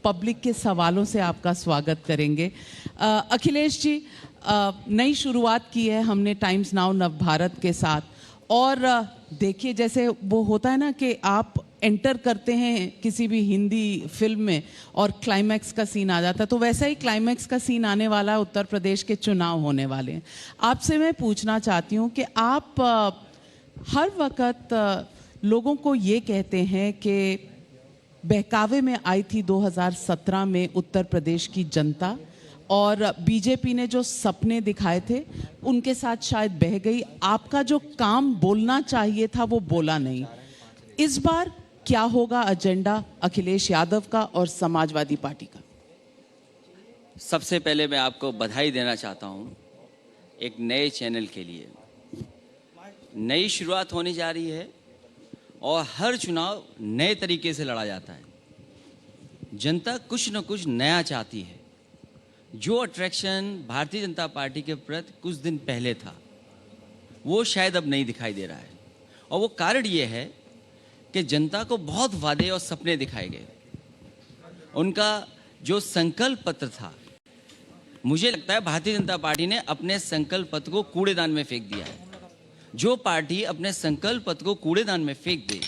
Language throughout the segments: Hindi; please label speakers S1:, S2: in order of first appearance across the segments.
S1: पब्लिक के सवालों से आपका स्वागत करेंगे। अखिलेश जी, नई शुरुआत की है हमने टाइम्स नाउ नवभारत के साथ, और देखिए जैसे वो होता है ना कि आप एंटर करते हैं किसी भी हिंदी फिल्म में और क्लाइमैक्स का सीन आ जाता है, तो वैसा ही क्लाइमैक्स का सीन आने वाला है। उत्तर प्रदेश के चुनाव होने वाले हैं। आपसे मैं पूछना चाहती हूँ कि आप हर वक्त लोगों को ये कहते हैं कि बहकावे में आई थी 2017 में उत्तर प्रदेश की जनता, और बीजेपी ने जो सपने दिखाए थे उनके साथ शायद बह गई। आपका जो काम बोलना चाहिए था वो बोला नहीं। इस बार क्या होगा एजेंडा अखिलेश यादव का और समाजवादी पार्टी का?
S2: सबसे पहले मैं आपको बधाई देना चाहता हूं एक नए चैनल के लिए। नई शुरुआत होने जा रही है और हर चुनाव नए तरीके से लड़ा जाता है। जनता कुछ न कुछ नया चाहती है। जो अट्रैक्शन भारतीय जनता पार्टी के प्रति कुछ दिन पहले था वो शायद अब नहीं दिखाई दे रहा है, और वो कारण ये है कि जनता को बहुत वादे और सपने दिखाए गए। उनका जो संकल्प पत्र था, मुझे लगता है भारतीय जनता पार्टी ने अपने संकल्प पत्र को कूड़ेदान में फेंक दिया है। जो पार्टी अपने संकल्प पत्र को कूड़ेदान में फेंक दे,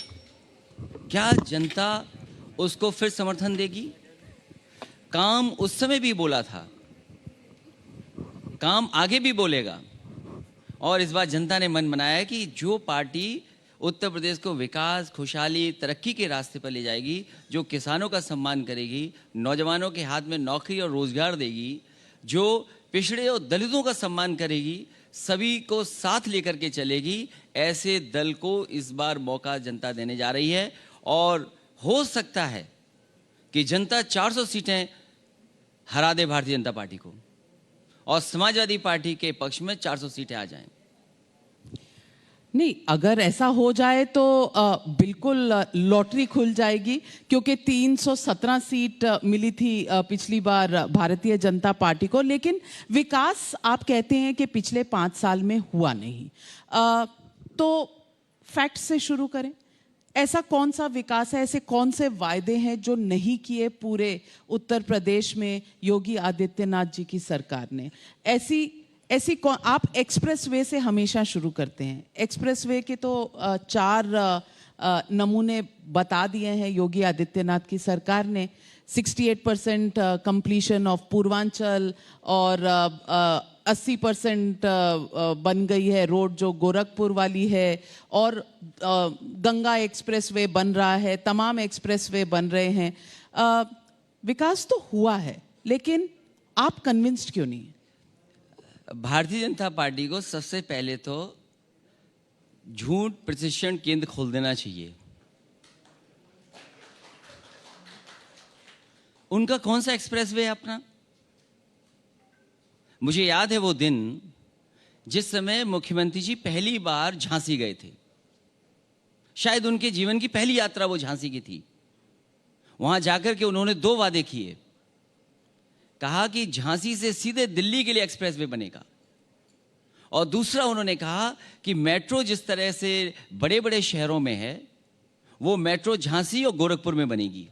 S2: क्या जनता उसको फिर समर्थन देगी? काम उस समय भी बोला था, काम आगे भी बोलेगा, और इस बार जनता ने मन बनाया कि जो पार्टी उत्तर प्रदेश को विकास, खुशहाली, तरक्की के रास्ते पर ले जाएगी, जो किसानों का सम्मान करेगी, नौजवानों के हाथ में नौकरी और रोजगार देगी, जो पिछड़े और दलितों का सम्मान करेगी, सभी को साथ लेकर के चलेगी, ऐसे दल को इस बार मौका जनता देने जा रही है। और हो सकता है कि जनता 400 सीटें हरा दे भारतीय जनता पार्टी को, और समाजवादी पार्टी के पक्ष में 400 सीटें आ जाएं।
S1: नहीं, अगर ऐसा हो जाए तो बिल्कुल लॉटरी खुल जाएगी, क्योंकि 317 सीट मिली थी पिछली बार भारतीय जनता पार्टी को। लेकिन विकास आप कहते हैं कि पिछले 5 साल में हुआ नहीं। तो फैक्ट से शुरू करें। ऐसा कौन सा विकास है, ऐसे कौन से वायदे हैं जो नहीं किए पूरे उत्तर प्रदेश में योगी आदित्यनाथ जी की सरकार ने? ऐसी कौन? आप एक्सप्रेस वे से हमेशा शुरू करते हैं। एक्सप्रेस वे के तो 4 नमूने बता दिए हैं योगी आदित्यनाथ की सरकार ने। 68% कंप्लीशन ऑफ पूर्वांचल, और 80% बन गई है रोड जो गोरखपुर वाली है, और गंगा एक्सप्रेस वे बन रहा है, तमाम एक्सप्रेस वे बन रहे हैं। विकास तो हुआ है, लेकिन आप कन्विंस्ड क्यों नहीं?
S2: भारतीय जनता पार्टी को सबसे पहले तो झूठ प्रशिक्षण केंद्र खोल देना चाहिए। उनका कौन सा एक्सप्रेस वे है अपना? मुझे याद है वो दिन जिस समय मुख्यमंत्री जी पहली बार झांसी गए थे। शायद उनके जीवन की पहली यात्रा वो झांसी की थी। वहां जाकर के उन्होंने 2 वादे किए। कहा कि झांसी से सीधे दिल्ली के लिए एक्सप्रेस वे बनेगा, और दूसरा उन्होंने कहा कि मेट्रो जिस तरह से बड़े बड़े शहरों में है, वो मेट्रो झांसी और गोरखपुर में बनेगी।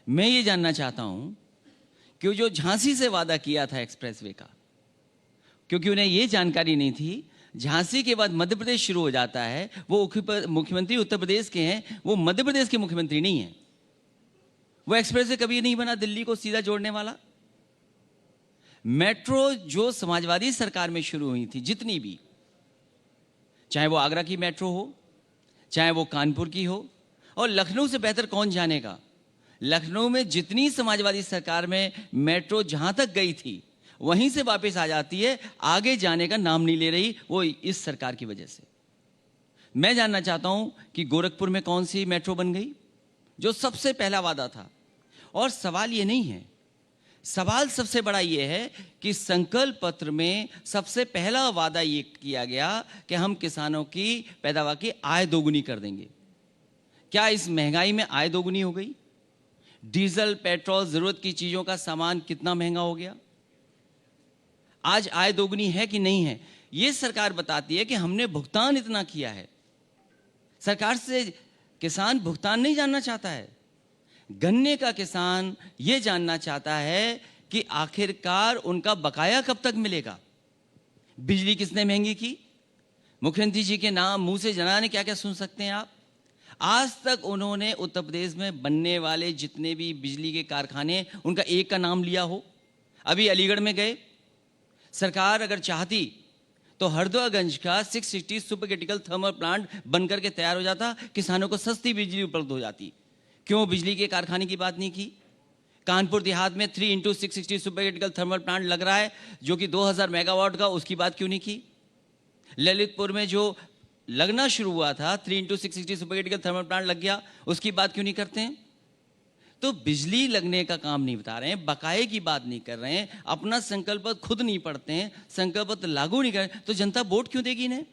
S2: मैं ये जानना चाहता हूं कि जो झांसी से वादा किया था एक्सप्रेस वे का, क्योंकि उन्हें ये जानकारी नहीं थी, झांसी के बाद मध्य प्रदेश शुरू हो जाता है। वो मुख्यमंत्री उत्तर प्रदेश के हैं, वो मध्य प्रदेश के मुख्यमंत्री नहीं है। वो एक्सप्रेस वे कभी नहीं बना दिल्ली को सीधा जोड़ने वाला। मेट्रो जो समाजवादी सरकार में शुरू हुई थी, जितनी भी, चाहे वो आगरा की मेट्रो हो, चाहे वो कानपुर की हो, और लखनऊ से बेहतर कौन जानेगा, लखनऊ में जितनी समाजवादी सरकार में मेट्रो जहां तक गई थी वहीं से वापस आ जाती है, आगे जाने का नाम नहीं ले रही, वो इस सरकार की वजह से। मैं जानना चाहता हूं कि गोरखपुर में कौन सी मेट्रो बन गई, जो सबसे पहला वादा था। और सवाल ये नहीं है, सवाल सबसे बड़ा ये है कि संकल्प पत्र में सबसे पहला वादा ये किया गया कि हम किसानों की पैदावार की आय दोगुनी कर देंगे। क्या इस महंगाई में आय दोगुनी हो गई? डीजल, पेट्रोल, जरूरत की चीजों का सामान कितना महंगा हो गया? आज आय दोगुनी है कि नहीं है? ये सरकार बताती है कि हमने भुगतान इतना किया है। सरकार से किसान भुगतान नहीं जानना चाहता है। गन्ने का किसान ये जानना चाहता है कि आखिरकार उनका बकाया कब तक मिलेगा। बिजली किसने महंगी की? मुख्यमंत्री जी के नाम मुंह से जनाने क्या क्या सुन सकते हैं आप। आज तक उन्होंने उत्तर प्रदेश में बनने वाले जितने भी बिजली के कारखाने, उनका एक का नाम लिया हो? अभी अलीगढ़ में गए, सरकार अगर चाहती तो हरदोईगंज का 660 सुपर क्रिटिकल थर्मल प्लांट बनकर के तैयार हो जाता, किसानों को सस्ती बिजली उपलब्ध हो जाती। क्यों बिजली के कारखाने की बात नहीं की? कानपुर देहात में 3 into 660 super critical thermal plant लग रहा है जो कि 2000 मेगावाट का, उसकी बात क्यों नहीं की? ललितपुर में जो लगना शुरू हुआ था 3 into 660 super critical thermal plant लग गया, उसकी बात क्यों नहीं करते हैं? तो बिजली लगने का काम नहीं बता रहे हैं, बकाये की बात नहीं कर रहे हैं, अपना संकल्प खुद नहीं पढ़ते हैं, संकल्प लागू नहीं कर रहे, तो जनता वोट क्यों देगी इन्हें?